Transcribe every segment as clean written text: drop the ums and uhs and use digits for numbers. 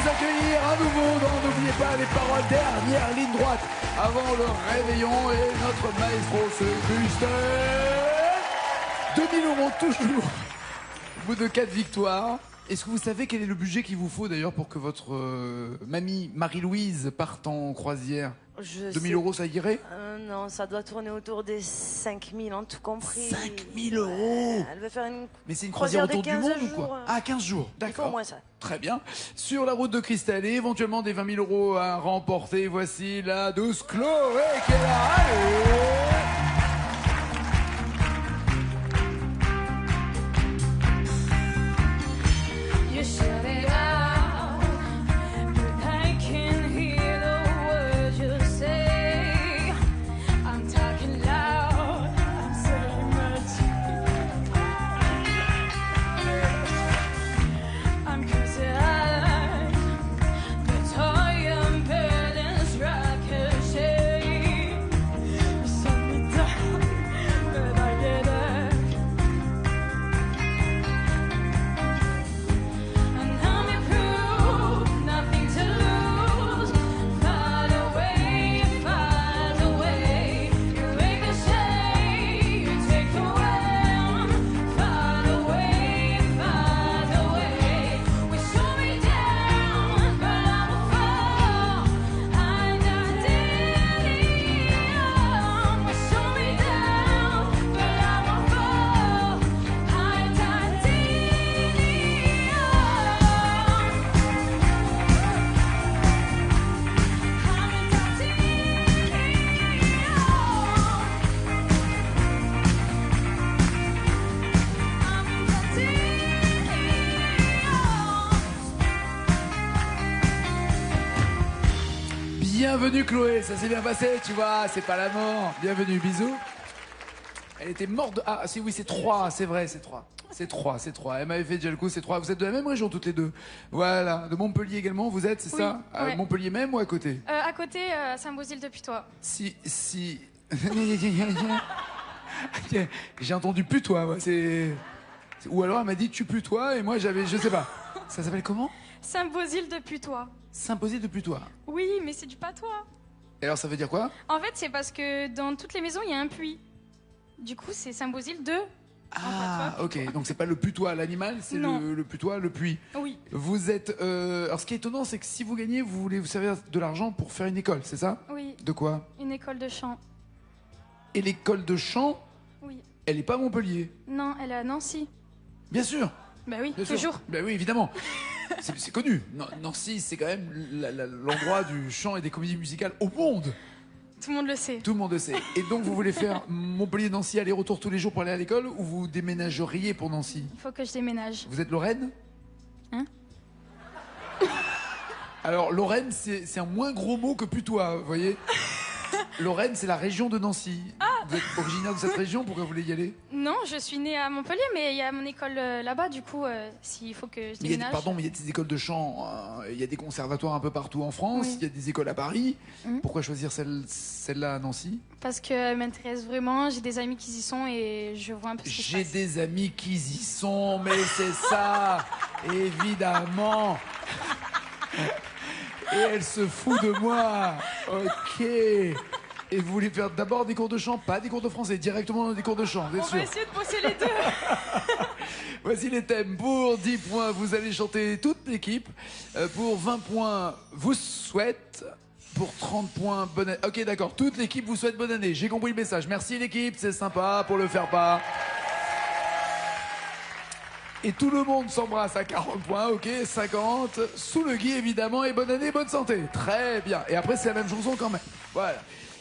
vous accueillir à nouveau dans N'oubliez pas les paroles, dernière ligne droite avant le réveillon et notre maestro c'est Christelle. 2000 € toujours au bout de 4 victoires. Est-ce que vous savez quel est le budget qu'il vous faut d'ailleurs pour que votre mamie Marie-Louise parte en croisière? 2000 €, ça irait? Non, ça doit tourner autour des 5000 en tout compris. 5000 €. Elle veut faire une. Mais c'est une croisière autour du monde ou quoi? jours. Ah, 15 jours, Il faut d'accord. au moins ça. Très bien. Sur la route de Christelle et éventuellement des 20 000 € à remporter. Voici la douce Chloé qui est là. Allez! Bienvenue Chloé, ça s'est bien passé, tu vois, c'est pas la mort. Bienvenue, bisous. Elle était morte de... Ah si, oui, c'est 3, c'est vrai, c'est 3. C'est 3, c'est 3. Elle m'avait fait déjà le coup, c'est 3. Vous êtes de la même région toutes les deux. Voilà, de Montpellier également, vous êtes, c'est Oui, ça? ouais. Montpellier même ou à côté? À côté, Saint-Bosile depuis toi. Si... J'ai entendu putois, moi, c'est... Ou alors elle m'a dit tu putois et moi j'avais... Je sais pas. Ça s'appelle comment? Saint-Bosile depuis toi. Saint-Posé de putois. Oui, mais c'est du patois. Et alors ça veut dire quoi? En fait, c'est parce que dans toutes les maisons, il y a un puits. Du coup, c'est Saint-Bosile de... Ah, ok. Donc c'est pas le putois, l'animal, c'est le putois, le puits. Oui. Vous êtes... Alors ce qui est étonnant, c'est que si vous gagnez, vous voulez vous servir de l'argent pour faire une école, c'est ça? Oui. De quoi? Une école de chant. Et l'école de chant, Oui. elle est pas à Montpellier? Non, elle est à Nancy. Bien sûr. Bah oui, Bien sûr. toujours. Ben oui, évidemment. C'est connu. Nancy, c'est quand même l'endroit du chant et des comédies musicales au monde. Tout le monde le sait. Tout le monde le sait. Et donc, vous voulez faire Montpellier-Nancy aller-retour tous les jours pour aller à l'école ou vous déménageriez pour Nancy? Il faut que je déménage. Vous êtes Lorraine? Hein? Alors, Lorraine, c'est un moins gros mot que putois, vous voyez? Lorraine, c'est la région de Nancy. Vous êtes originaire de cette région, pourquoi vous voulez y aller? Non, je suis née à Montpellier, mais il y a mon école là-bas, du coup, s'il faut que je déménage. Pardon, mais il y a des écoles de chant, il y a des conservatoires un peu partout en France, il y a des écoles à Paris. Pourquoi choisir celle-là à Nancy? Parce qu'elle m'intéresse vraiment, j'ai des amis qui y sont et je vois un peu ce qui se J'ai passe. des amis qui y sont, mais c'est ça, évidemment. Et elle se fout de moi. Ok. Et vous voulez faire d'abord des cours de chant, pas des cours de français, directement dans des cours de chant, vous êtes On sûr? va essayer de bosser les deux. Voici les thèmes. Pour 10 points, vous allez chanter toute l'équipe. Pour 20 points, vous souhaite. Pour 30 points, bonne année. Ok, d'accord. Toute l'équipe vous souhaite bonne année. J'ai compris le message. Merci l'équipe, c'est sympa pour le faire pas. Et tout le monde s'embrasse à 40 points, ok, 50, sous le gui évidemment, et bonne année, bonne santé. Très bien. Et après, c'est la même chanson quand même. Voilà.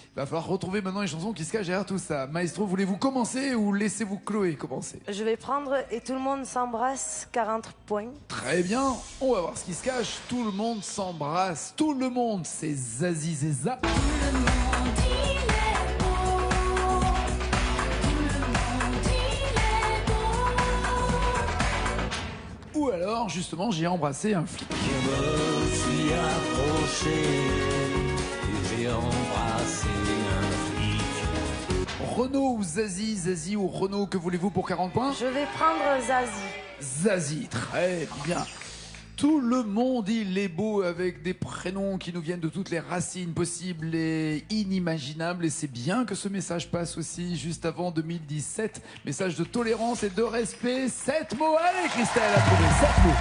Il va falloir retrouver maintenant les chansons qui se cachent derrière tout ça. Maestro, voulez-vous commencer ou laissez-vous Chloé commencer? Je vais prendre Et tout le monde s'embrasse, 40 points. Très bien. On va voir ce qui se cache. Tout le monde s'embrasse. Tout le monde, c'est Zazie Zeza. Ou alors, justement, j'ai embrassé un flic. Je me suis approché et j'ai embrassé un flic. Renaud ou Zazie, Zazie ou Renaud, que voulez-vous pour 40 points? Je vais prendre Zazie. Zazie, très bien. Tout le monde, il est beau avec des prénoms qui nous viennent de toutes les racines possibles et inimaginables. Et c'est bien que ce message passe aussi juste avant 2017. Message de tolérance et de respect. 7 mots. Allez, Christelle, à trouver 7 mots.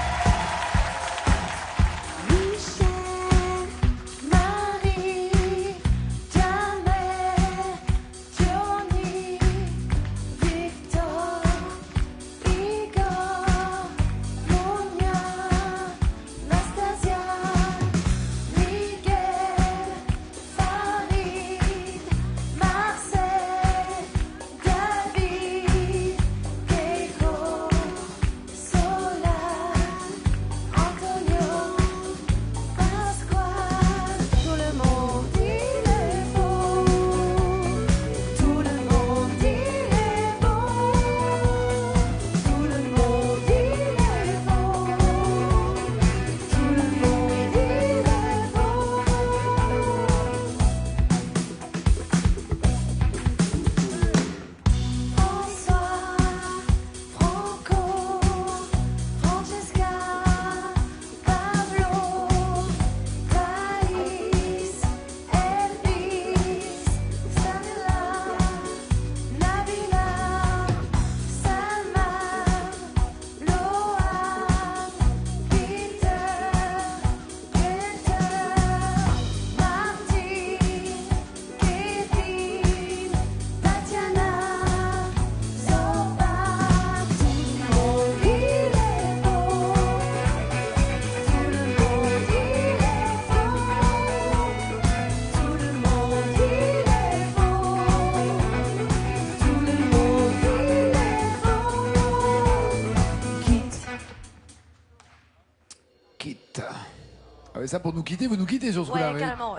Ah ouais, ça pour nous quitter, vous nous quittez sur ce coup-là. Ouais, carrément.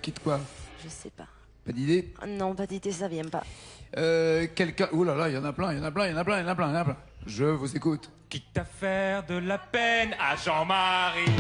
Quitte quoi? Je sais pas. Pas d'idée? Non, pas d'idée, ça vient pas. Quelqu'un... Oh là là, il y en a plein. Je vous écoute. Quitte à faire de la peine à Jean-Marie.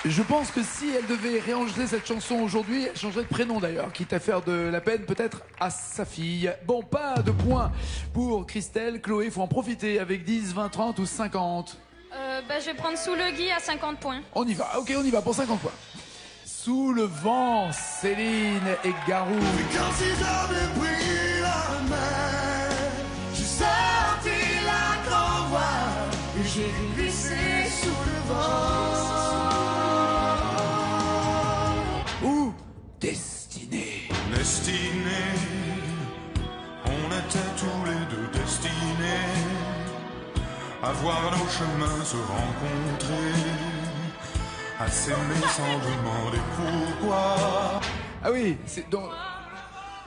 Je pense que si elle devait réenregistrer cette chanson aujourd'hui, elle changerait de prénom d'ailleurs, quitte à faire de la peine peut-être à sa fille. Bon, pas de points pour Christelle. Chloé, faut en profiter avec 10, 20, 30 ou 50. Je vais prendre Sous le gui à 50 points. On y va, ok, on y va pour 50 points. Sous le vent, Céline et Garou. Quand si j'avais pris la mer, j'ai sorti la grand voile et j'ai glissé sous le vent. Ou Destinée. Destinée, on était tous les deux destinés à voir nos chemins se rencontrer, à s'aimer sans demander pourquoi. Ah oui, c'est donc...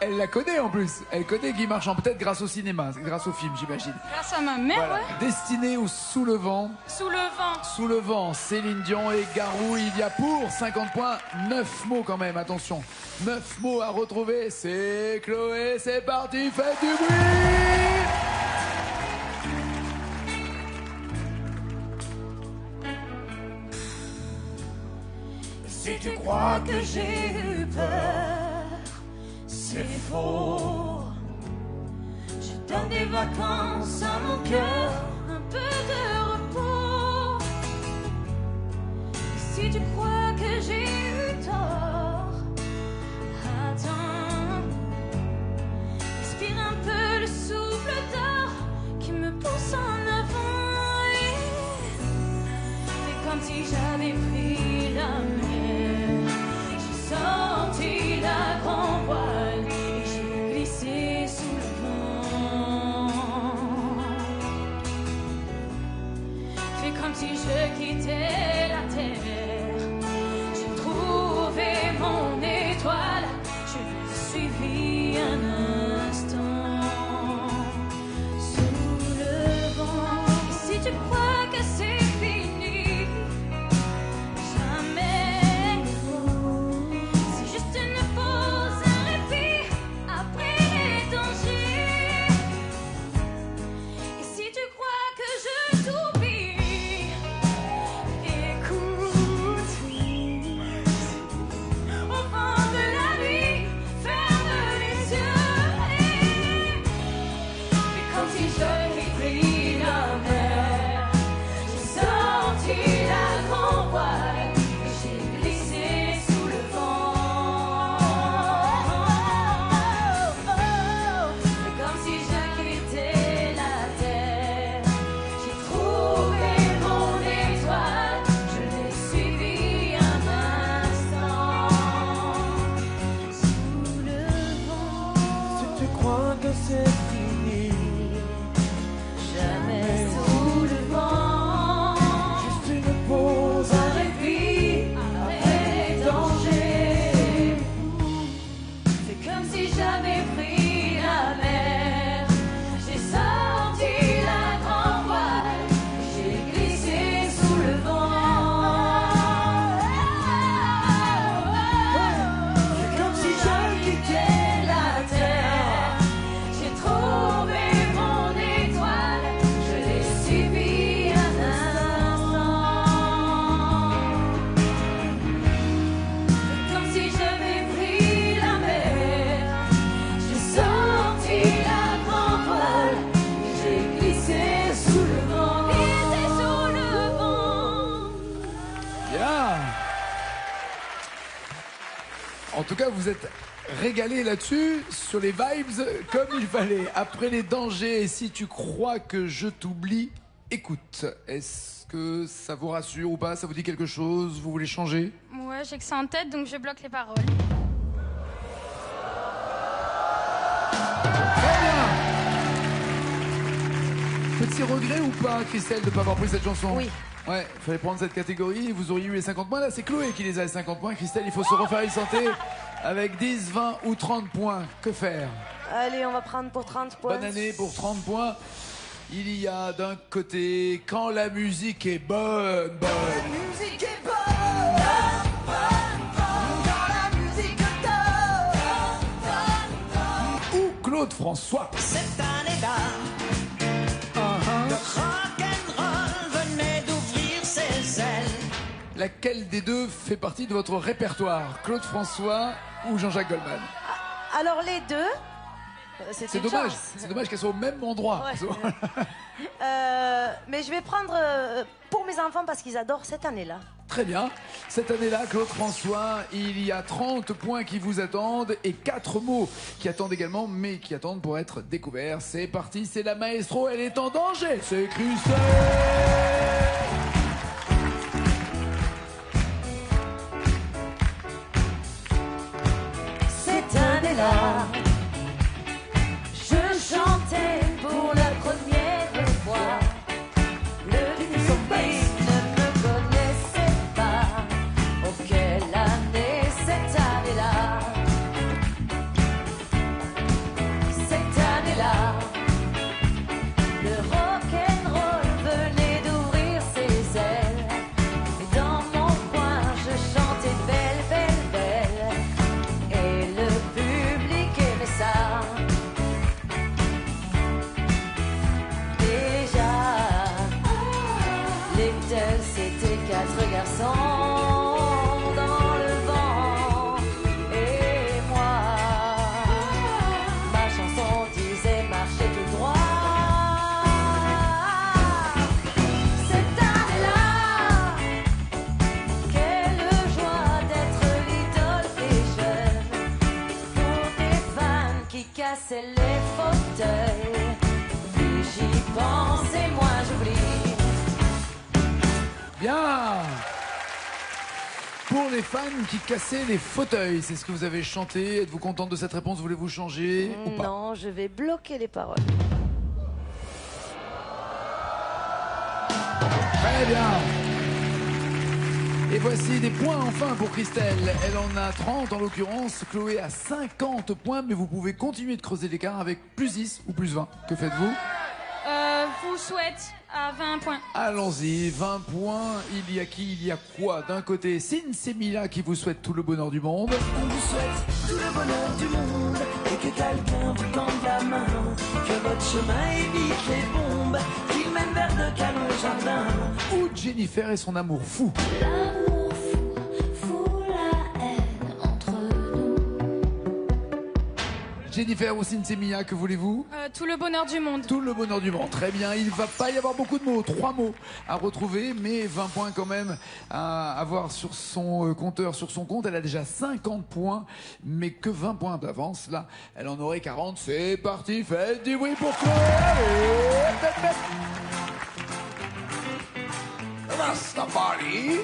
Elle la connaît en plus. Elle connaît Guy Marchand, peut-être grâce au cinéma, grâce au film, j'imagine. Grâce à ma mère, Voilà. ouais. Destinée ou Sous le vent. Sous le vent. Sous le vent, Céline Dion et Garou. Il y a pour 50 points 9 mots quand même, attention. 9 mots à retrouver. C'est Chloé, c'est parti, faites du bruit. Si tu crois que j'ai eu peur, c'est faux. Je donne des vacances à mon cœur, un peu de repos. Et si tu crois que j'ai eu tort, attends. Respire un peu le souffle d'or qui me pousse en avant. Et comme si j'avais pris la mer, j'ai sorti la grand voile et j'ai glissé sous le vent. Fais comme si je quittais la terre. J'ai trouvé mon étoile, je l'ai suivi un instant. Sous le vent, et si tu crois que c'est fini, jamais. C'est juste une pause, un répit après les dangers. Et si tu crois que je t'oublie, et crois que c'est fini. Jamais sous le vent. Juste une pause, un répit après les dangers. C'est comme si j'avais pris la mer. J'ai sorti la grand voile. J'ai glissé sous le vent. C'est comme si je quittais La terre. J'ai trouvé mon étoile. Je l'ai suivi un instant. C'est comme si j'avais pris la mer. J'ai sorti la grand voile. J'ai glissé sous le vent. Glissé sous le vent. Bien. En tout cas, vous êtes régalé là-dessus, sur les vibes, comme il fallait. Après les dangers, et si tu crois que je t'oublie, écoute. Est-ce que ça vous rassure ou pas? Ça vous dit quelque chose? Vous voulez changer? Ouais, j'ai que ça en tête, donc je bloque les paroles. Très bien. Petit regret ou pas, Christelle, de ne pas avoir pris cette chanson? Oui. Ouais, il fallait prendre cette catégorie, vous auriez eu les 50 points. Là, c'est Chloé qui les a, les 50 points. Christelle, il faut se refaire une santé avec 10, 20 ou 30 points. Que faire? Allez, on va prendre pour 30 points. Bonne année pour 30 points. Il y a d'un côté, quand la musique est bonne, bonne. musique est bonne, quand la musique donne. Ou Claude François. Cette année-là, le rock'n'roll venait d'ouvrir ses ailes. Laquelle des deux fait partie de votre répertoire? Claude François ou Jean-Jacques Goldman? Alors les deux. C'est dommage, c'est dommage qu'elles soient au même endroit. Ouais. Mais je vais prendre pour mes enfants parce qu'ils adorent cette année-là. Très bien. Cette année-là, Claude François, il y a 30 points qui vous attendent et 4 mots qui attendent également, mais qui attendent pour être découverts. C'est parti, c'est la maestro, elle est en danger. C'est Christelle. Cette année-là, je chantais pour la première fois. Le public ne me connaissait pas. Oh, quelle année, cette année-là. Cette année-là, le rock'n'roll venait d'ouvrir ses ailes. Et dans mon coin, je chantais belle, belle, belle. Et le public aimait ça. Déjà, les Beatles c'était 4 garçons dans le vent. Et moi, ma chanson disait marcher tout droit. Cette année-là, quelle joie d'être l'idole des jeunes. Pour des fans qui cassaient les fauteuils. Plus j'y pense et moins j'oublie. Bien. Pour les fans qui cassaient les fauteuils, c'est ce que vous avez chanté. Êtes-vous contente de cette réponse? Voulez-vous changer ou pas? Non, je vais bloquer les paroles. Très bien. Et voici des points enfin pour Christelle. Elle en a 30 en l'occurrence. Chloé a 50 points, mais vous pouvez continuer de creuser l'écart avec plus 10 ou plus 20. Que faites-vous? Vous souhaite à 20 points. Allons-y, 20 points. Il y a qui? Il y a quoi? D'un côté, Sinsemilla qui vous souhaite tout le bonheur du monde. On vous souhaite tout le bonheur du monde et que quelqu'un vous tende la main, que votre chemin évite les bombes qui mènent vers de calmes jardins. Ou Jennifer et son amour fou. L'amour fout la haine entre nous. Jennifer ou Sinsemilla, que voulez-vous? Tout le bonheur du monde. Tout le bonheur du monde. Très bien, il va pas y avoir beaucoup de mots, 3 mots à retrouver, mais 20 points quand même à avoir sur son compteur, sur son compte. Elle a déjà 50 points, mais que 20 points d'avance. Là, elle en aurait 40. C'est parti, faites du bruit pour Chloé. Allez, Rastafari.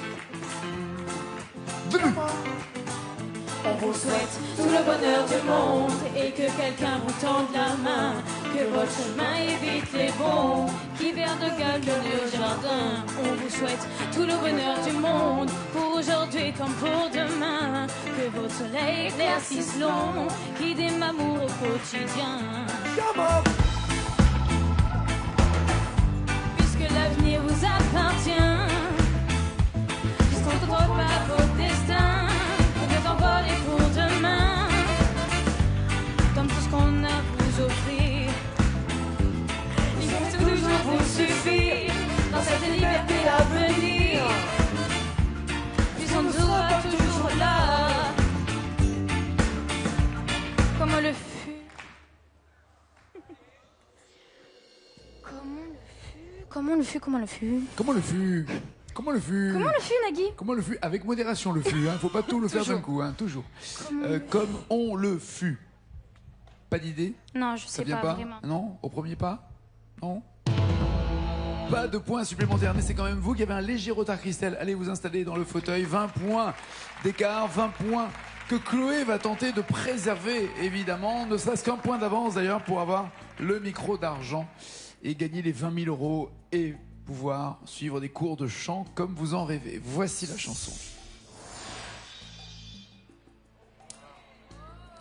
On vous souhaite tout le bonheur du monde et que quelqu'un vous tende la main. Que votre chemin évite les bons qui vers de galonner au jardin. On vous souhaite tout le bonheur du monde pour aujourd'hui comme pour demain. Que votre soleil éclaircisse long qui des amour au quotidien. Puisque l'avenir vous appartient, puisqu'on ne contrôle pas votre destin, vous êtes envolé pour demain, comme tout ce qu'on a à vous offrir. Ils vont toujours vous suffire dans cette liberté à venir. Puisqu'on sera toujours là, comme on le fut. Comment le fut Nagui? Comment le fut? Avec modération le fut, hein. Faut pas tout le faire d'un coup, hein, toujours. Comme on le fut. Pas d'idée? Non, je Ça sais vient pas, pas? vraiment. Non? Au premier pas? Non? Pas de points supplémentaires, mais c'est quand même vous qui avez un léger retard, Christelle. Allez vous installer dans le fauteuil. 20 points d'écart, 20 points que Chloé va tenter de préserver, évidemment. Ne serait-ce qu'un point d'avance, d'ailleurs, pour avoir le micro d'argent et gagner les 20 000 euros et pouvoir suivre des cours de chant comme vous en rêvez. Voici la chanson.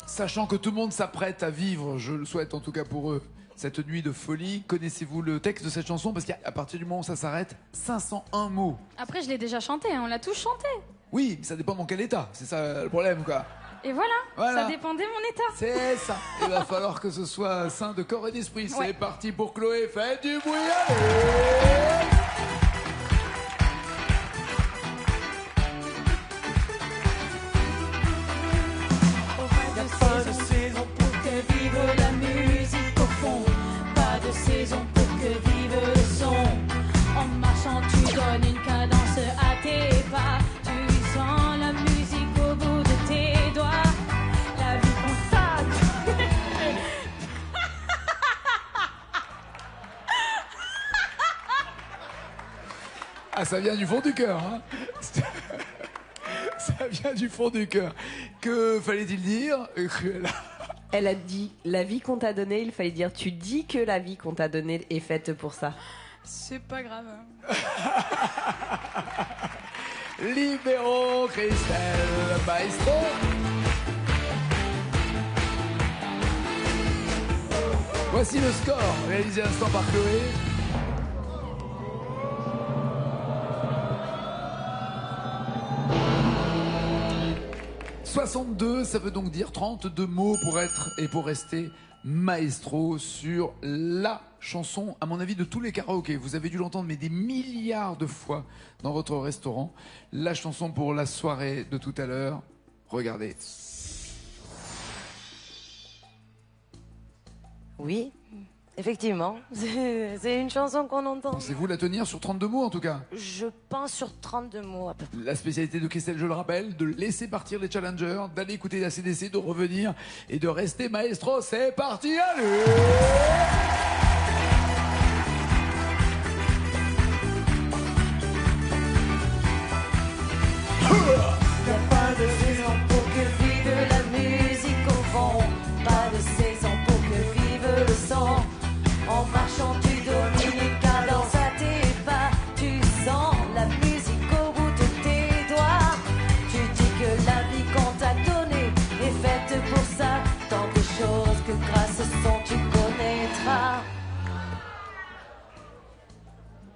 Sachant que tout le monde s'apprête à vivre, je le souhaite en tout cas pour eux, cette nuit de folie. Connaissez-vous le texte de cette chanson? Parce qu'à partir du moment où ça s'arrête, 501 mots. Après, je l'ai déjà chanté, hein, on l'a tous chanté. Oui, mais ça dépend dans quel état. C'est ça le problème, quoi. Et voilà, Voilà. ça dépendait mon état. C'est ça. Il va falloir que ce soit sain de corps et d'esprit. C'est Ouais. parti pour Chloé. Faites du bruit, allez! Pas de saison pour que vive la musique au fond. Pas de saison pour que vive le son. En marchant, tu donnes une cadence à tes pas. Tu sens la musique au bout de tes doigts. La vie constate. Ah, ça vient du fond du cœur, hein. Ça vient du fond du cœur. Que fallait-il dire, Cruella? Elle a dit la vie qu'on t'a donnée, il fallait dire tu dis que la vie qu'on t'a donnée est faite pour ça. C'est pas grave. Libéraux, Christelle Maestro. Voici le score, réalisé à l'instant par Chloé. « 62, ça veut donc dire 32 mots pour être et pour rester maestro sur la chanson, à mon avis, de tous les karaokés. Vous avez dû l'entendre, mais des milliards de fois dans votre restaurant. La chanson pour la soirée de tout à l'heure. Regardez. Oui, effectivement. C'est une chanson qu'on entend. Pensez-vous la tenir sur 32 mots, en tout cas? Je pense sur 32 mots à peu près. La spécialité de Christelle, je le rappelle, de laisser partir les challengers, d'aller écouter la CDC, de revenir et de rester maestro. C'est parti, allez! Y'a pas de saison pour que vive la musique au fond. Pas de saison pour que vive le son. En marchant, tu domines une cadence à tes pas. Tu sens la musique au bout de tes doigts. Tu dis que la vie qu'on t'a donnée est faite pour ça. Tant de choses que grâce au son tu connaîtras.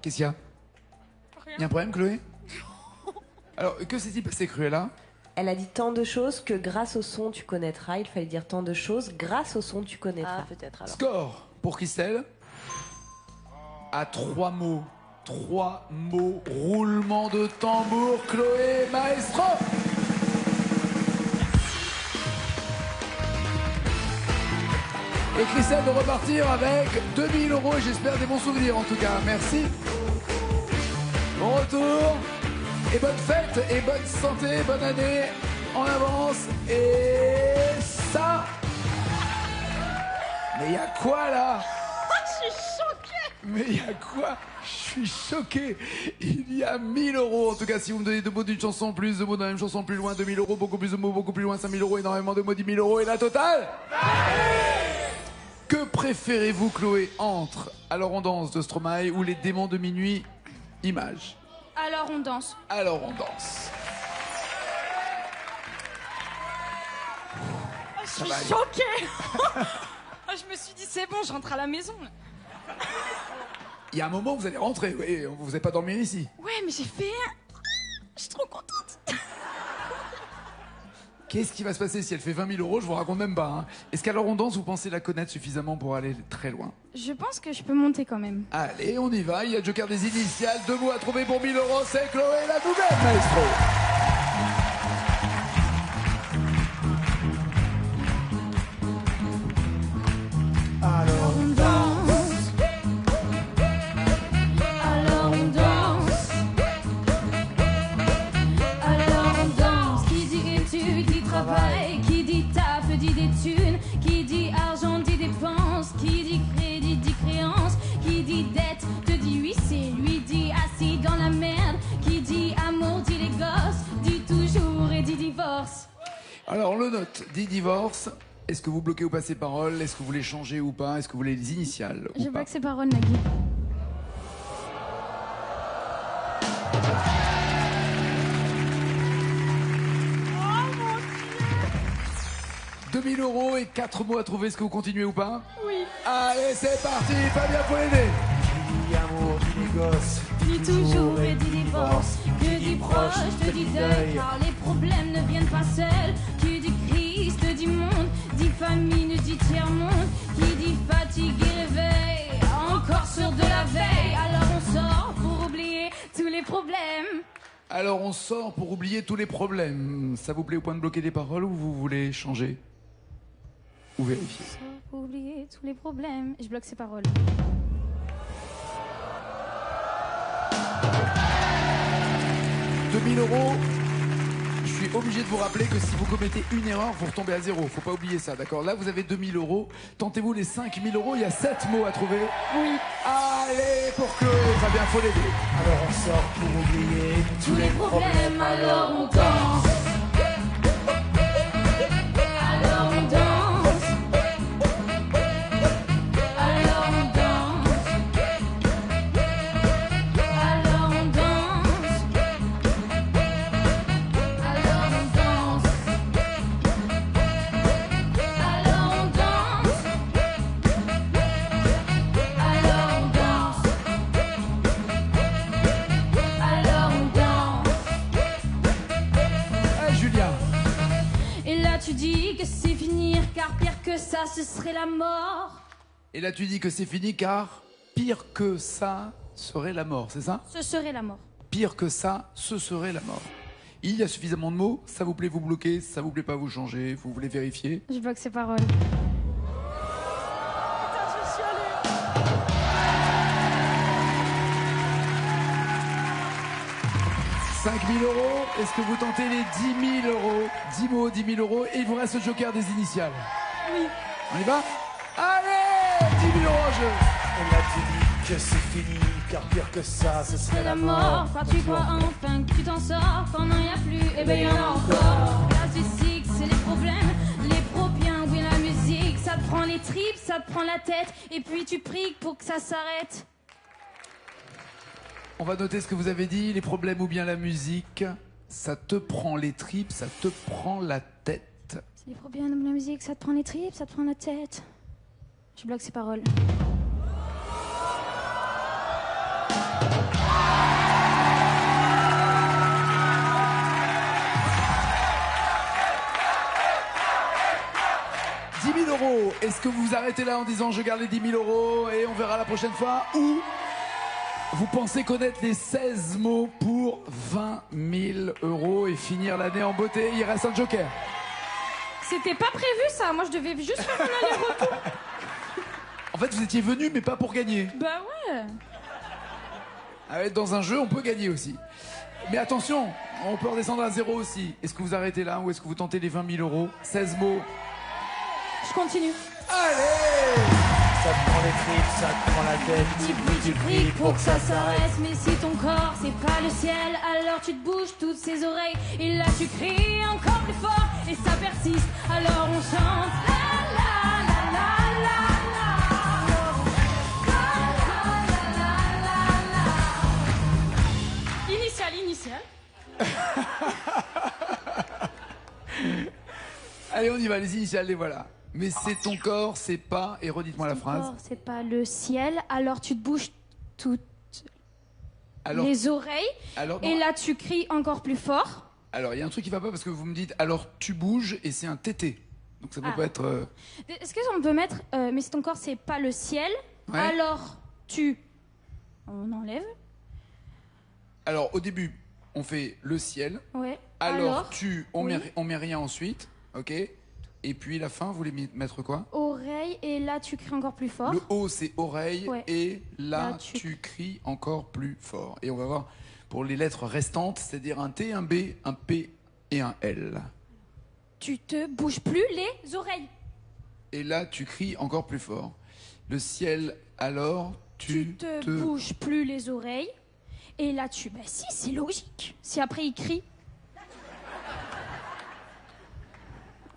Qu'est-ce qu'il y a? Il y a un problème, Chloé? Alors, que s'est-il passé, Cruella? Elle a dit tant de choses que grâce au son tu connaîtras. Il fallait dire tant de choses grâce au son tu connaîtras. Ah, peut-être alors. Score pour Christelle. À 3 mots. 3 mots. Roulement de tambour. Chloé Maestro. Et Christelle de repartir avec 2000 euros. J'espère des bons souvenirs en tout cas. Merci. Bon retour. Et bonne fête. Et bonne santé. Bonne année. En avance. Et ça. Mais il y a quoi là? Je suis choquée. Mais il y a quoi? Je suis choqué. Il y a 1000 euros. En tout cas, si vous me donnez deux mots d'une chanson, plus de mots dans la même chanson, plus loin, 2000 euros, beaucoup plus de mots, beaucoup plus loin, 5000 euros, énormément de mots, 10 000 euros. Et la totale? Que préférez-vous, Chloé, entre Alors on danse de Stromae ou Les démons de minuit, Image? Alors on danse. Alors on danse. Je suis va aller. choquée. Je me suis dit, c'est bon, je rentre à la maison. Il y a un moment où vous allez rentrer, oui, vous n'allez pas dormir ici. Ouais, mais j'ai fait... Je suis trop contente. Qu'est-ce qui va se passer si elle fait 20 000 euros? Je vous raconte même pas. Hein. Est-ce qu'Alors on danse, vous pensez la connaître suffisamment pour aller très loin? Je pense que je peux monter quand même. Allez, on y va. Il y a Joker des initiales. Deux mots à trouver pour 1000 euros. C'est Chloé, la nouvelle maestro. Alors on danse. Alors on danse. Alors on danse. Qui dit études dit travail. Qui dit taf dit des thunes. Qui dit argent dit dépenses. Qui dit crédit dit créance. Qui dit dette te dit huissier. Lui dit assis dans la merde. Qui dit amour dit les gosses. Dit toujours et dit divorce. Alors, on le note. Dit divorce. Est-ce que vous bloquez ou pas ces paroles? Est-ce que vous voulez changer ou pas? Est-ce que vous voulez les initiales ou Je pas? bloque ces paroles, Nagui. 2000 euros et 4 mots à trouver. Est-ce que vous continuez ou pas? Oui. Allez, c'est parti. Fabien, faut l'aider. Dit amour, dit les gosses. Dis toujours et dis divorce. Que dis proche, te dis deuil. Car les problèmes ne viennent pas seuls. Qui dit crise, te dit monde. Dit famine, dit tiers-monde. Qui dit fatigue et réveil. Encore sur de la veille. Alors on sort pour oublier tous les problèmes. Alors, on sort pour oublier tous les problèmes. Ça vous plaît au point de bloquer des paroles ou vous voulez changer? Ou vérifier? Sort pour oublier tous les problèmes. Je bloque ces paroles. 2000 euros. Je suis obligé de vous rappeler que si vous commettez une erreur, vous retombez à zéro. Faut pas oublier ça, d'accord? Là, vous avez 2000 euros. Tentez-vous les 5000 euros. Il y a 7 mots à trouver. Oui. Allez, pour Chloé. Fabien, faut l'aider. Alors on sort pour oublier Tous les problèmes, alors on danse. Alors on danse. Alors on danse. Alors on danse. Alors on danse. Alors on danse. Alors on danse. Alors on danse. Ah, Julien. Et là tu dis que c'est finir, car pire que ça, ce serait la mort. Et là, tu dis que c'est fini car pire que ça serait la mort, c'est ça? Ce serait la mort. Pire que ça, ce serait la mort. Il y a suffisamment de mots. Ça vous plaît, vous bloquez. Ça vous plaît pas, vous changez. Vous voulez vérifier? Je bloque ces paroles. 5000 euros. Est-ce que vous tentez les 10 000 euros? 10 mots, 10 000 euros. Et il vous reste le joker des initiales. Oui. On y va? Allez, 10 000 euros en jeu. Et là tu dis que c'est fini, car pire que ça, ce serait C'est la la mort. mort, quand tu crois enfin que tu t'en sors, quand non y a plus, et ben y en a encore. Place du cycle, c'est les problèmes, les probiens, oui la musique, ça te prend les tripes, ça te prend la tête, et puis tu pries pour que ça s'arrête. On va noter ce que vous avez dit. Les problèmes ou bien la musique. Ça te prend les tripes, ça te prend la tête. C'est les problèmes de la musique, ça te prend les tripes, ça te prend la tête. Je bloque ces paroles. « 10 000 euros. Est-ce que vous vous arrêtez là en disant je garde les 10 000 euros et on verra la prochaine fois? Ou vous pensez connaître les 16 mots pour 20 000 euros et finir l'année en beauté? Il reste un joker. C'était pas prévu ça, moi je devais juste faire un aller-retour. En fait, vous étiez venu, mais pas pour gagner. Bah ouais. Être dans un jeu, on peut gagner aussi. Mais attention, on peut redescendre à zéro aussi. Est-ce que vous arrêtez là ou est-ce que vous tentez les 20 000 euros? 16 mots. Je continue. Allez! Ça te prend les tripes, ça te prend la tête. Tu pries pour que ça s'arrête. Mais si ton corps c'est pas le ciel, alors tu te bouges toutes ses oreilles. Et là tu cries encore plus fort et ça persiste. Alors on chante la la la la la la. Initial. Allez, on y va, les initiales, les voilà. Mais c'est ton corps, c'est pas... Et redites-moi la phrase. C'est pas le ciel, alors tu te bouges toutes Alors, les oreilles. alors, Et non. là tu cries encore plus fort. Alors, il y a un truc qui va pas parce que vous me dites, alors tu bouges et c'est un tété. Donc ça peut pas être... Est-ce qu'on peut mettre mais si ton corps c'est pas le ciel, Ouais. alors tu... On enlève. Alors, au début, on fait le ciel. Ouais. Alors, oui. on met rien ensuite. Ok. Et puis la fin, vous voulez mettre quoi? Oreille, et là tu cries encore plus fort. Le O, c'est oreille. Ouais. Et là, Là, tu cries encore plus fort. Et on va voir pour les lettres restantes, c'est-à-dire un T, un B, un P et un L. Tu te bouges plus les oreilles. Et là, tu cries encore plus fort. Le ciel, alors, Tu te bouges plus les oreilles. Et là tu... Bah si, c'est logique. Si après il crie...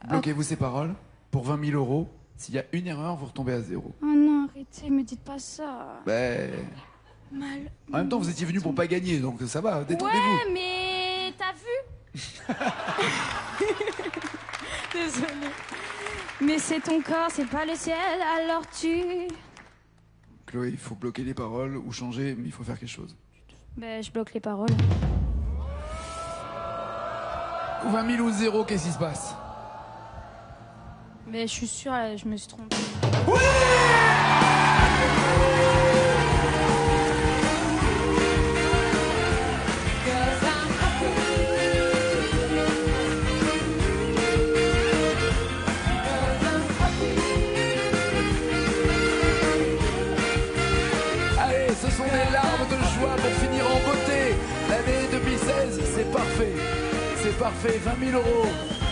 Bloquez-vous ces paroles. Pour 20 000 euros, s'il y a une erreur, vous retombez à 0. Oh non, arrêtez, me dites pas ça. Ben... Mal. En même temps, vous étiez venu pour pas gagner, donc ça va, détendez-vous. Ouais, mais t'as vu? Désolée. Mais c'est ton corps, c'est pas le ciel, alors tu... Chloé, il faut bloquer les paroles ou changer, mais il faut faire quelque chose. Ben, je bloque les paroles. 20 000 ou 0, qu'est-ce qui se passe? Mais je suis sûre, je me suis trompée. Allez, ce sont des larmes de joie pour finir en beauté. L'année 2016, c'est parfait. C'est parfait, 20 000 euros.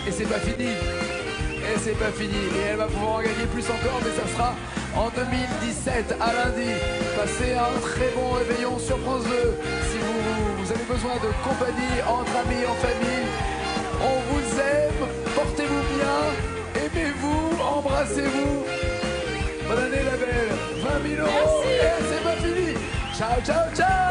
Et c'est pas fini. Et c'est pas fini. Et elle va pouvoir en gagner plus encore, mais ça sera en 2017, à lundi. Passez un très bon réveillon sur France 2. Si vous avez besoin de compagnie, entre amis, en famille, on vous aime. Portez-vous bien. Aimez-vous. Embrassez-vous. Bonne année, la belle. 20 000 euros. Merci. Et c'est pas fini. Ciao, ciao, ciao.